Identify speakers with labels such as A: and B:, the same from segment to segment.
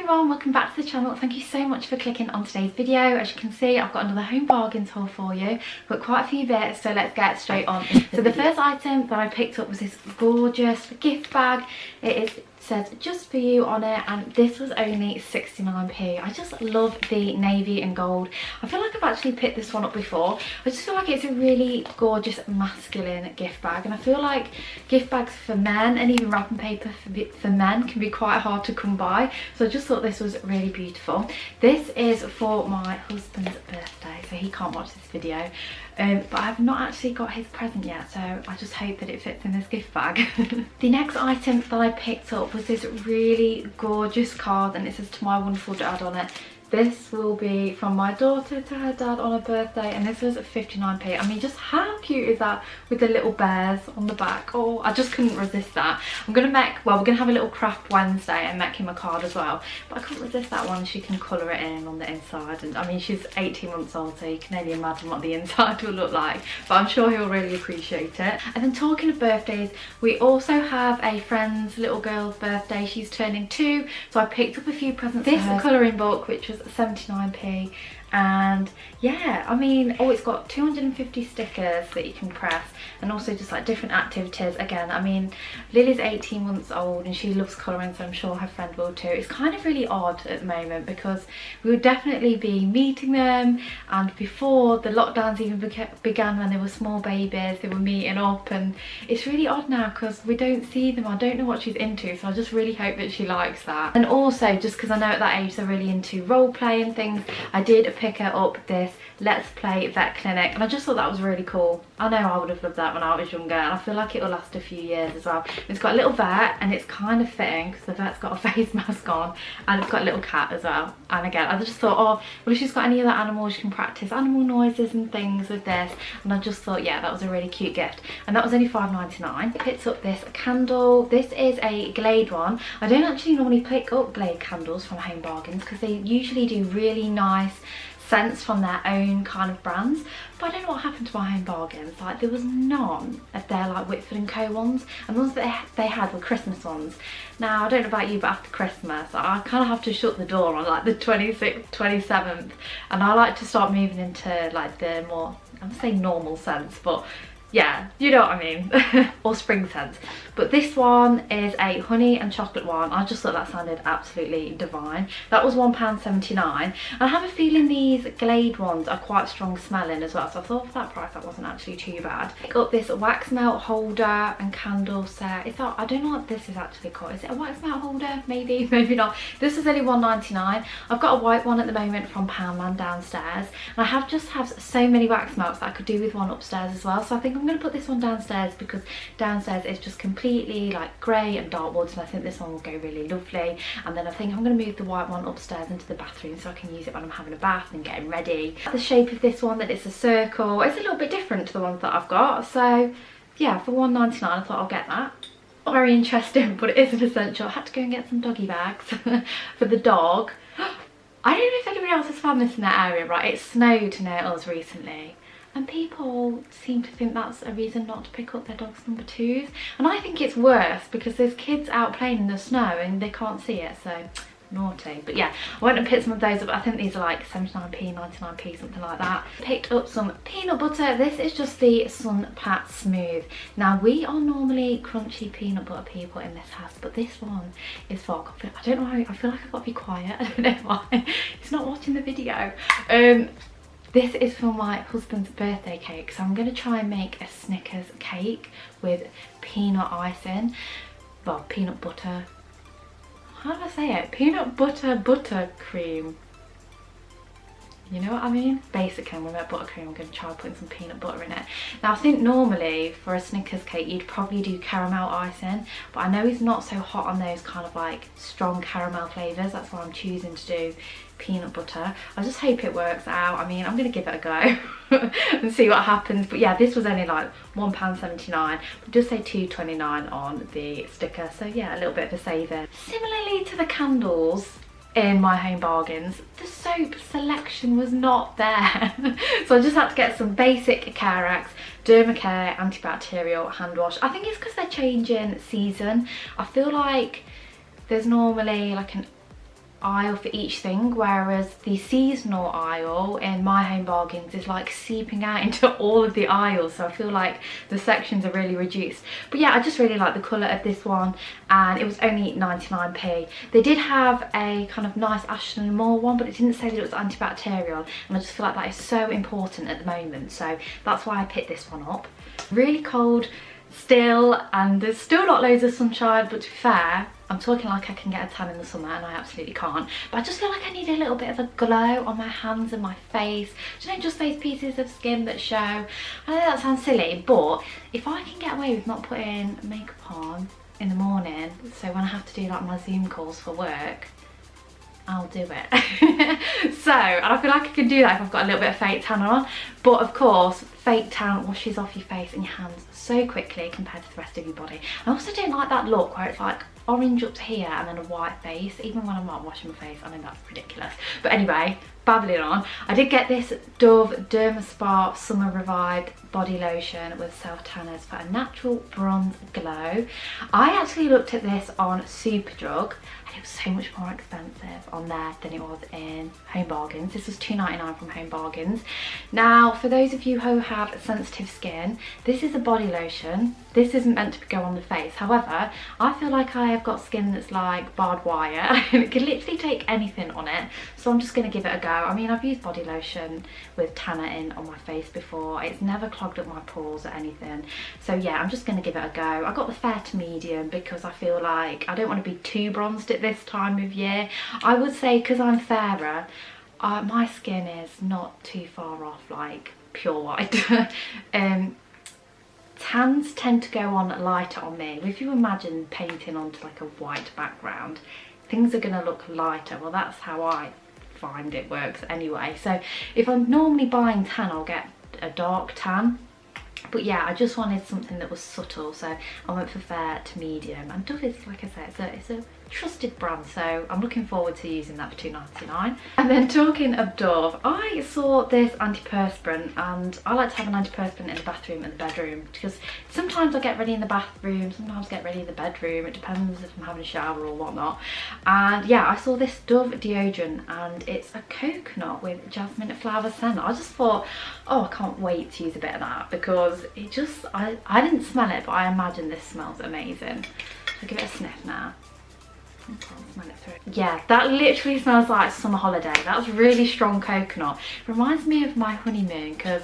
A: everyone, welcome back to the channel. Thank you so much for clicking on today's video. As you can see, I've got another home bargains haul for you. Got quite a few bits, so let's get straight on. So the first item that I picked up was this gorgeous gift bag. It says just for you on it, and this was only 69p. I just love the navy and gold. I feel like I've actually picked this one up before. I just feel like it's a really gorgeous masculine gift bag, and I feel like gift bags for men and even wrapping paper for men can be quite hard to come by, so I just thought this was really beautiful. This is for my husband's birthday, so he can't watch this video, but I have not actually got his present yet, so I just hope that it fits in this gift bag. The next item that I picked up was this really gorgeous card, and it says "To my wonderful dad" on it. This will be from my daughter to her dad on her birthday, and this was 59p. I mean, just how cute is that with the little bears on the back? Oh, I just couldn't resist that. I'm gonna make, well, we're gonna have a little craft Wednesday and make him a card as well, but I couldn't resist that one. She can colour it in on the inside, and I mean, she's 18 months old, so you can only imagine what the inside will look like, but I'm sure he'll really appreciate it. And then talking of birthdays, we also have a friend's little girl's birthday. She's turning 2, so I picked up a few presents for her. This colouring book, which was 79p, and yeah, I mean, oh, it's got 250 stickers that you can press, and also just like different activities. Again, I mean, Lily's 18 months old and she loves colouring, so I'm sure her friend will too. It's kind of really odd at the moment because we would definitely be meeting them, and before the lockdowns even began, when they were small babies, they were meeting up, and it's really odd now because we don't see them. I don't know what she's into, so I just really hope that she likes that. And also, just because I know at that age they're really into role play and things, I did pick her up this Let's Play Vet Clinic, and I just thought that was really cool. I know I would have loved that when I was younger, and I feel like it will last a few years as well. It's got a little vet, and it's kind of fitting because the vet's got a face mask on, and it's got a little cat as well. And again, I just thought, oh, well, if she's got any other animals, you can practice animal noises and things with this, and I just thought, yeah, that was a really cute gift. And that was only $5.99. I picked up this candle. This is a Glade one. I don't actually normally pick up Glade candles from Home Bargains because they usually do really nice scents from their own kind of brands, but I don't know what happened to my Home Bargains. Like, there was none of their like Whitford & Co ones, and the ones that they had were Christmas ones. Now, I don't know about you, but after Christmas I kind of have to shut the door on like the 26th, 27th, and I like to start moving into like the more, I'm gonna say normal scents, but yeah, you know what I mean. Or spring scents. But this one is a honey and chocolate one. I just thought that sounded absolutely divine. That was £1.79. And I have a feeling these Glade ones are quite strong smelling as well, so I thought for that price that wasn't actually too bad. Pick up this wax melt holder and candle set. Is that, I don't know what this is actually called. Is it a wax melt holder? Maybe, maybe not. This is only £1.99. I've got a white one at the moment from Poundland downstairs, and I just have so many wax melts that I could do with one upstairs as well, so I think I'm going to put this one downstairs because downstairs is just completely like grey and dark woods, and I think this one will go really lovely. And then I think I'm going to move the white one upstairs into the bathroom so I can use it when I'm having a bath and getting ready. The shape of this one, that it's a circle, it's a little bit different to the ones that I've got, so yeah, for £1.99 I thought I'll get that. Not very interesting, but it is an essential. I had to go and get some doggy bags for the dog. I don't know if anybody else has found this in that area, right? It snowed near us recently, and people seem to think that's a reason not to pick up their dog's number 2s. And I think it's worse because there's kids out playing in the snow and they can't see it, so naughty. But yeah, I went and picked some of those up. I think these are like 79p, 99p, something like that. Picked up some peanut butter. This is just the Sun Pat Smooth. Now, we are normally crunchy peanut butter people in this house, but this one is for, I don't know why, I feel like I've got to be quiet. I don't know why. He's not watching the video. This is for my husband's birthday cake, so I'm going to try and make a Snickers cake with peanut icing. Well, peanut butter. How do I say it? Peanut butter buttercream. You know what I mean? Basically, when we make buttercream, I'm going to try putting some peanut butter in it. Now, I think normally for a Snickers cake, you'd probably do caramel icing, but I know he's not so hot on those kind of like strong caramel flavours. That's why I'm choosing to do peanut butter. I just hope it works out. I mean, I'm going to give it a go and see what happens. But yeah, this was only like £1.79, but it does say £2.29 on the sticker. So yeah, a little bit of a saver. Similarly to the candles in my Home Bargains, the soap selection was not there. So I just had to get some basic Carex Derma Care antibacterial hand wash. I think it's because they're changing season. I feel like there's normally like an aisle for each thing, whereas the seasonal aisle in my Home Bargains is like seeping out into all of the aisles, so I feel like the sections are really reduced. But yeah, I just really like the colour of this one, and it was only 99p. They did have a kind of nice Ashton & Moore one, but it didn't say that it was antibacterial, and I just feel like that is so important at the moment, so that's why I picked this one up. Really cold still, and there's still not loads of sunshine, but to be fair, I'm talking like I can get a tan in the summer, and I absolutely can't. But I just feel like I need a little bit of a glow on my hands and my face. Do you know, just those pieces of skin that show. I know that sounds silly, but if I can get away with not putting makeup on in the morning, so when I have to do like my Zoom calls for work, I'll do it. So, and I feel like I can do that if I've got a little bit of fake tan on. But of course, fake tan washes off your face and your hands so quickly compared to the rest of your body. I also don't like that look where it's like orange up to here and then a white face, even when I'm not washing my face. I know that's ridiculous. But anyway, babbling on, I did get this Dove Derma Spa Summer Revived body lotion with self tanners for a natural bronze glow. I actually looked at this on Superdrug, and it was so much more expensive on there than it was in Home Bargains. This was £2.99 from Home Bargains. Now, for those of you who have sensitive skin, this is a body lotion. This isn't meant to go on the face. However, I feel like I have got skin that's like barbed wire and it can literally take anything on it. So I'm just going to give it a go. I mean, I've used body lotion with tanner in on my face before. It's never clogged up my pores or anything. So yeah, I'm just going to give it a go. I got the fair to medium because I feel like I don't want to be too bronzed at this time of year. I would say because I'm fairer, my skin is not too far off like pure white. Tans tend to go on lighter on me. If you imagine painting onto like a white background, things are going to look lighter. Well, that's how I find it works anyway. So if I'm normally buying tan, I'll get a dark tan. But yeah, I just wanted something that was subtle, so I went for fair to medium. And Dove is, like I said, it's a trusted brand, so I'm looking forward to using that for £2.99. And then talking of Dove, I saw this antiperspirant, and I like to have an antiperspirant in the bathroom and the bedroom, because sometimes I get ready in the bathroom, sometimes I get ready in the bedroom. It depends if I'm having a shower or whatnot. And yeah, I saw this Dove deodorant, and it's a coconut with jasmine flower scent. I just thought, oh, I can't wait to use a bit of that, because it just, I didn't smell it, but I imagine this smells amazing. I'll give it a sniff now. I can't smell it through. Yeah, that literally smells like summer holiday. That's really strong coconut. Reminds me of my honeymoon, because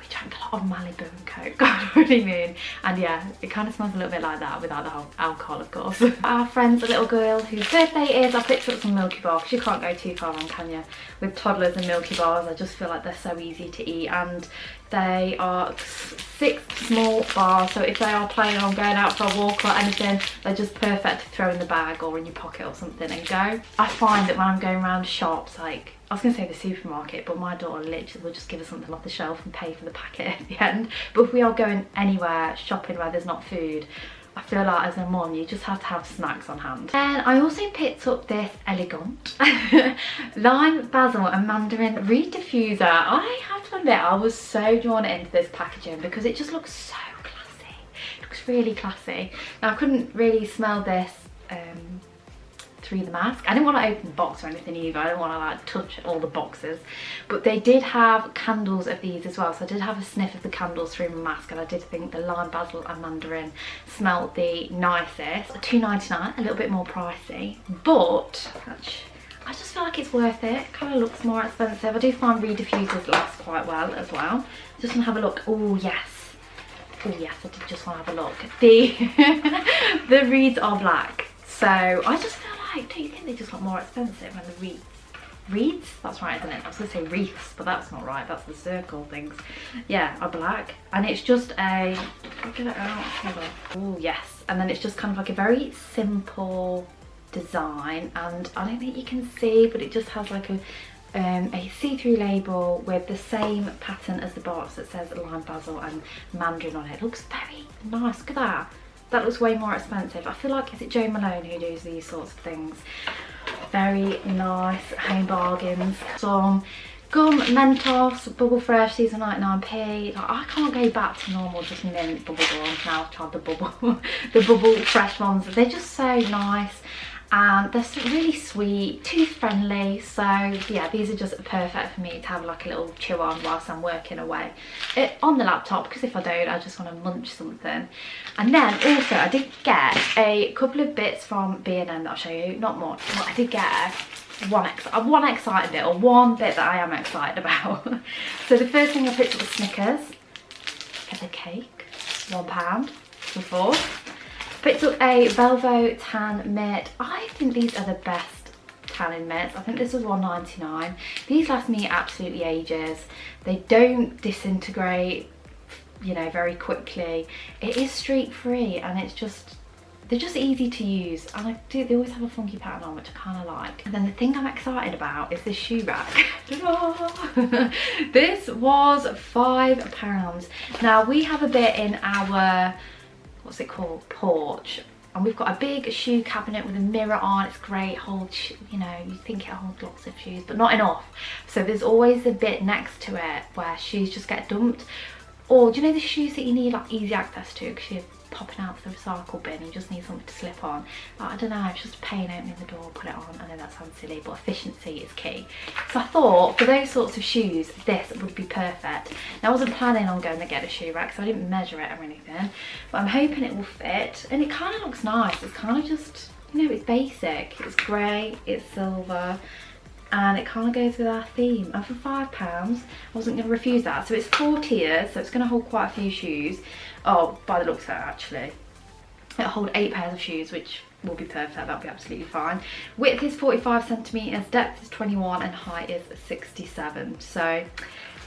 A: we drank a lot of Malibu and Coke on honeymoon, and yeah, it kind of smells a little bit like that without the alcohol, of course. Our friend's a little girl whose birthday is, I picked up some Milky Bars, because you can't go too far wrong, can you? With toddlers and Milky Bars, I just feel like they're so easy to eat, and they are 6 small bars, so if they are planning on going out for a walk or anything, they're just perfect to throw in the bag or in your pocket or something and go. I find that when I'm going around shops, like, I was going to say the supermarket, but my daughter literally will just give us something off the shelf and pay for the packet at the end. But if we are going anywhere shopping where there's not food, I feel like as a mum, you just have to have snacks on hand. And I also picked up this Elegant Lime, Basil and Mandarin Reed Diffuser. I have to admit, I was so drawn into this packaging because it just looks so classy. It looks really classy. Now, I couldn't really smell this through the mask. I didn't want to open the box or anything either. I didn't want to like touch all the boxes, but they did have candles of these as well, so I did have a sniff of the candles through my mask, and I did think the Lime, Basil and Mandarin smelled the nicest. £2.99, a little bit more pricey, but I just feel like it's worth it. It kind of looks more expensive. I do find Reed diffusers last quite well as well. Just want to have a look. Oh yes, I did just want to have a look. The reeds are black, so I just feel like, don't you think they just got more expensive when the reeds? That's right, isn't it? I was going to say wreaths, but that's not right. That's the circle things. Yeah, are black. And it's just a, I'll get it out. Oh, yes. And then it's just kind of like a very simple design. And I don't think you can see, but it just has like a see-through label with the same pattern as the box that says Lime, Basil and Mandarin on it. It looks very nice. Look at that. That looks way more expensive. I feel like, is it Jo Malone who does these sorts of things? Very nice Home Bargains. Some gum, Mentos, Bubble Fresh, these are 99p. Like, I can't go back to normal just mint bubble gum. Now I've tried the bubble Fresh ones. They're just so nice. and they're really sweet, tooth friendly, so yeah, these are just perfect for me to have like a little chew on whilst I'm working away on the laptop, because if I don't, I just want to munch something. And then also I did get a couple of bits from B&M that I'll show you, not much, but I did get one excited bit, or one bit that I am excited about. So the first thing I picked up was Snickers, get a cake, £1 for 4. Picked up a Velvo tan mitt. I think these are the best tanning mitts. I think this was £1.99. These last me absolutely ages. They don't disintegrate, you know, very quickly. It is streak free, and it's just, they're just easy to use, and they always have a funky pattern on, which I kind of like. And then the thing I'm excited about is this shoe rack. This was £5. Now we have a bit in our, what's it called, porch, and we've got a big shoe cabinet with a mirror on. It's great, holds, you know, you think it holds lots of shoes, but not enough. So there's always a bit next to it where shoes just get dumped. Or do you know the shoes that you need like easy access to because you're popping out to the recycle bin, you just need something to slip on? Like, I don't know, it's just a pain opening the door, put it on. I know that sounds silly, but efficiency is key. So I thought for those sorts of shoes, this would be perfect. Now I wasn't planning on going to get a shoe rack, so I didn't measure it or anything, but I'm hoping it will fit, and it kind of looks nice. It's kind of just, you know, it's basic, it's grey, it's silver, and it kind of goes with our theme. And for £5, I wasn't going to refuse that. So it's 4 tiers, so it's going to hold quite a few shoes. Oh, by the looks of it, actually, it'll hold 8 pairs of shoes, which will be perfect. That'll be absolutely fine. Width is 45 centimetres, depth is 21, and height is 67. So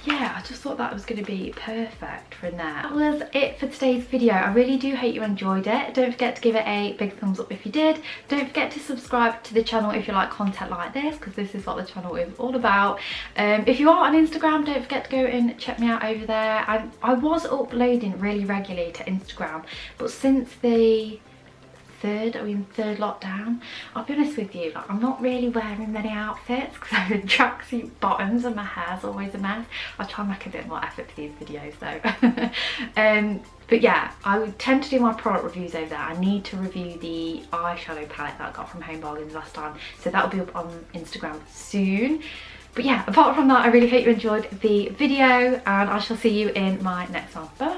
A: yeah, I just thought that was going to be perfect for in there. That was it for today's video. I really do hope you enjoyed it. Don't forget to give it a big thumbs up if you did. Don't forget to subscribe to the channel if you like content like this, because this is what the channel is all about. If you are on Instagram, don't forget to go and check me out over there. I was uploading really regularly to Instagram, but since the third lockdown, I'll be honest with you, like, I'm not really wearing many outfits because I'm in tracksuit bottoms and my hair's always a mess. I'll try and make a bit more effort for these videos though. But yeah, I would tend to do my product reviews over there. I need to review the eyeshadow palette that I got from Home Bargains last time, so that will be up on Instagram soon. But yeah, apart from that, I really hope you enjoyed the video, and I shall see you in my next one. Bye.